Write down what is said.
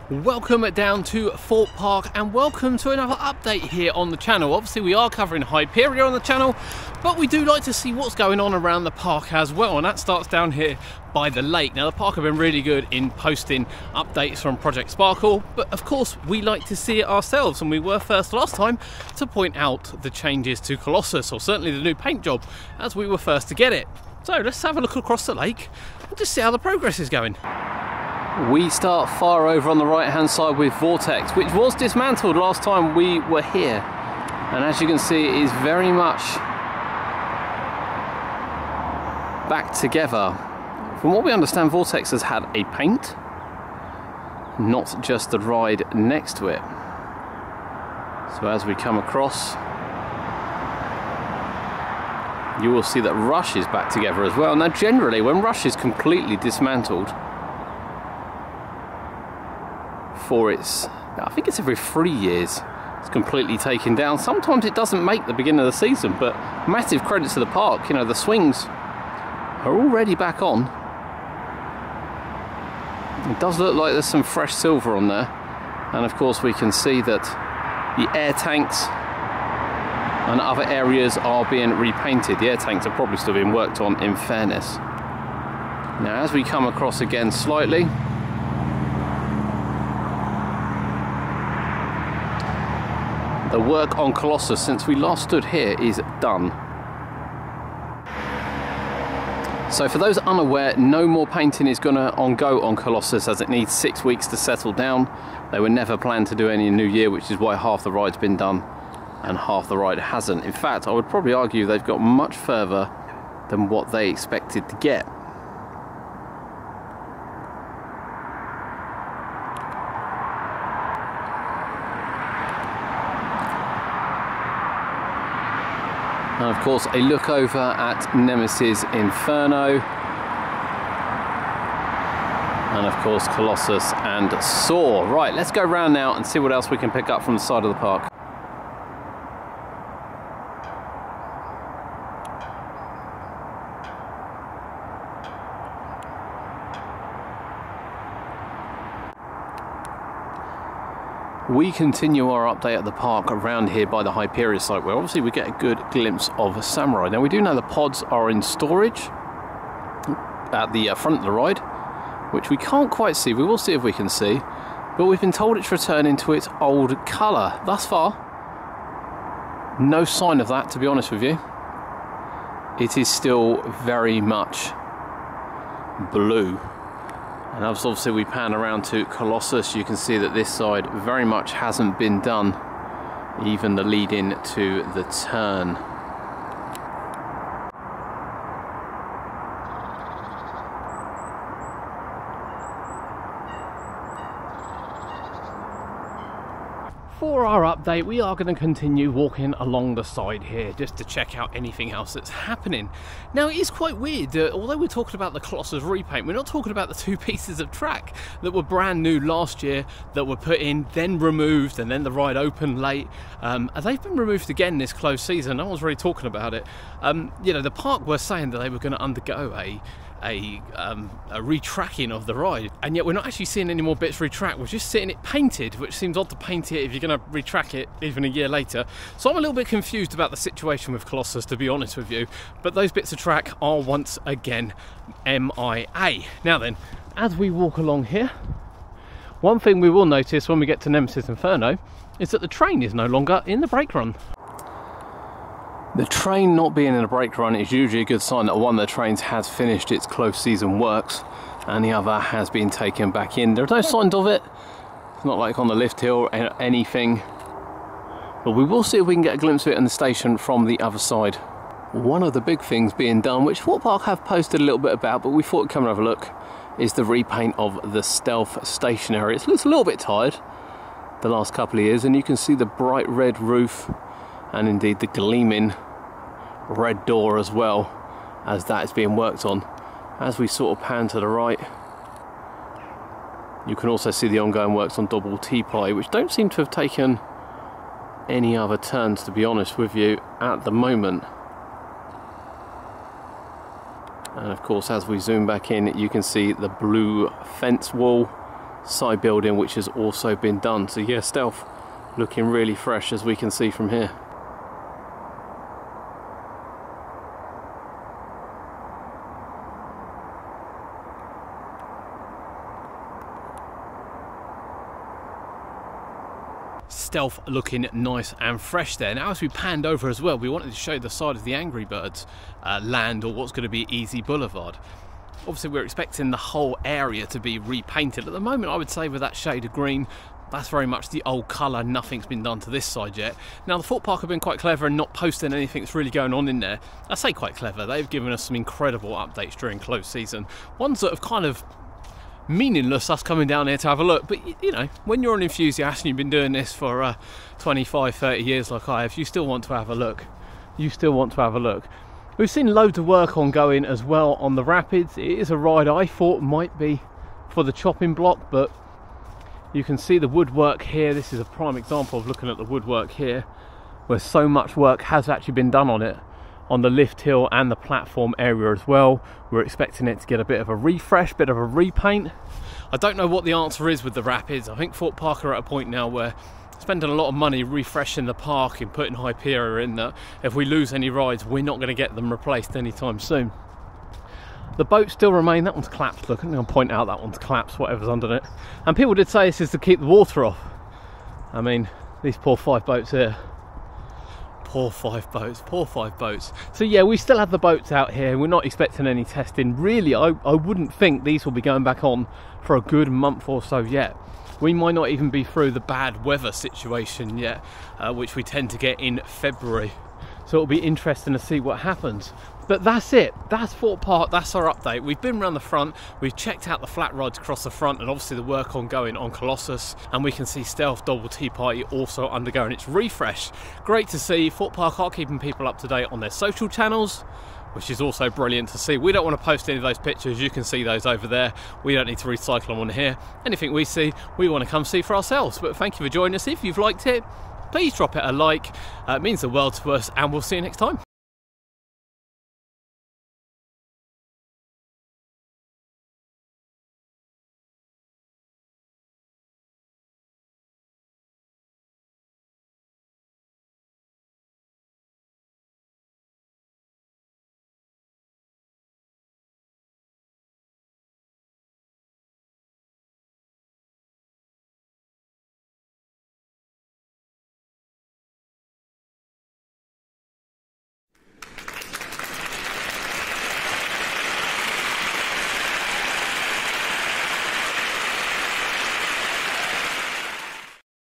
Welcome down to Thorpe Park and welcome to another update here on the channel. Obviously we are covering Hyperia on the channel, but we do like to see what's going on around the park as well, and that starts down here by the lake. Now the park have been really good in posting updates from Project Sparkle, but of course we like to see it ourselves, and we were first last time to point out the changes to Colossus, or certainly the new paint job, as we were first to get it. So let's have a look across the lake and just see how the progress is going. We start far over on the right hand side with Vortex, which was dismantled last time we were here, and as you can see it is very much back together. From what we understand, Vortex has had a paint, not just the ride next to it. So as we come across, you will see that Rush is back together as well. Now generally when Rush is completely dismantled, for its, I think it's every 3 years, it's completely taken down. Sometimes it doesn't make the beginning of the season, but massive credit to the park. You know, the swings are already back on. It does look like there's some fresh silver on there, and of course we can see that the air tanks and other areas are being repainted. The air tanks are probably still being worked on, in fairness. Now as we come across again slightly, the work on Colossus since we last stood here is done. So for those unaware, no more painting is going to go on Colossus, as it needs 6 weeks to settle down. They were never planned to do any in New Year, which is why half the ride's been done and half the ride hasn't. In fact, I would probably argue they've got much further than what they expected to get. And of course a look over at Nemesis Inferno, and of course Colossus and Saw. Right, let's go round now and see what else we can pick up from the side of the park. We continue our update at the park around here by the Hyperia site, where obviously we get a good glimpse of Samuari. Now we do know the pods are in storage at the front of the ride, which we can't quite see. We will see if we can see, but we've been told it's returning to its old colour. Thus far, no sign of that, to be honest with you. It is still very much blue. And as obviously we pan around to Colossus, you can see that this side very much hasn't been done, even the lead in to the turn. For our update, we are going to continue walking along the side here just to check out anything else that's happening. Now it is quite weird, although we're talking about the Colossus repaint, we're not talking about the 2 pieces of track that were brand new last year, that were put in, then removed, and then the ride opened late. They've been removed again this close season. No one's really talking about it. You know, the park were saying that they were going to undergo a retracking of the ride, and yet we're not actually seeing any more bits retract. We're just seeing it painted, which seems odd to paint it if you're going to retrack it even a year later. So I'm a little bit confused about the situation with Colossus, to be honest with you, but those bits of track are once again MIA. Now then, as we walk along here, one thing we will notice when we get to Nemesis Inferno is that the train is no longer in the brake run. The train not being in a brake run is usually a good sign that one of the trains has finished its close season works and the other has been taken back in. There's no signs of it. It's not like on the lift hill or anything, but we will see if we can get a glimpse of it in the station from the other side. One of the big things being done, which Thorpe Park have posted a little bit about, but we thought we'd come and have a look, is the repaint of the stealth station area. It looks a little bit tired the last couple of years, and you can see the bright red roof and indeed the gleaming red door as well, as that is being worked on. As we sort of pan to the right, you can also see the ongoing works on double T-ply, which don't seem to have taken any other turns, to be honest with you, at the moment. And of course, as we zoom back in, you can see the blue fence wall side building which has also been done. So yeah, Stealth looking really fresh as we can see from here. Stealth looking nice and fresh there. Now as we panned over as well, we wanted to show the side of the Angry Birds land, or what's going to be Easy Boulevard. Obviously we're expecting the whole area to be repainted. At the moment I would say with that shade of green, that's very much the old colour, nothing's been done to this side yet. Now the Thorpe Park have been quite clever and not posting anything that's really going on in there. I say quite clever, they've given us some incredible updates during close season. Ones that have kind of meaningless us coming down here to have a look, but you know, when you're an enthusiast and you've been doing this for 25-30 years like I have, you still want to have a look. You still want to have a look. We've seen loads of work ongoing as well on the rapids. It is a ride I thought might be for the chopping block, but you can see the woodwork here. This is a prime example of looking at the woodwork here, where so much work has actually been done on it, on the lift hill and the platform area as well. We're expecting it to get a bit of a refresh, bit of a repaint. I don't know what the answer is with the rapids. I think Thorpe Park are at a point now where spending a lot of money refreshing the park and putting Hyperia in, that if we lose any rides we're not going to get them replaced anytime soon. The boats still remain. That one's collapsed. Look, I'm going to point out that one's collapsed, whatever's under it. And people did say this is to keep the water off. I mean, these poor 5 boats here. Poor 5 boats, poor 5 boats. So yeah, we still have the boats out here. We're not expecting any testing. Really, I wouldn't think these will be going back on for a good month or so yet. We might not even be through the bad weather situation yet, which we tend to get in February. So it'll be interesting to see what happens. But that's it, that's Thorpe Park, that's our update. We've been around the front, we've checked out the flat rides across the front and obviously the work ongoing on Colossus, and we can see Stealth Double Tea Party also undergoing its refresh. Great to see. Thorpe Park are keeping people up to date on their social channels, which is also brilliant to see. We don't want to post any of those pictures, you can see those over there. We don't need to recycle them on here. Anything we see, we want to come see for ourselves. But thank you for joining us. If you've liked it, please drop it a like. It means the world to us, and we'll see you next time.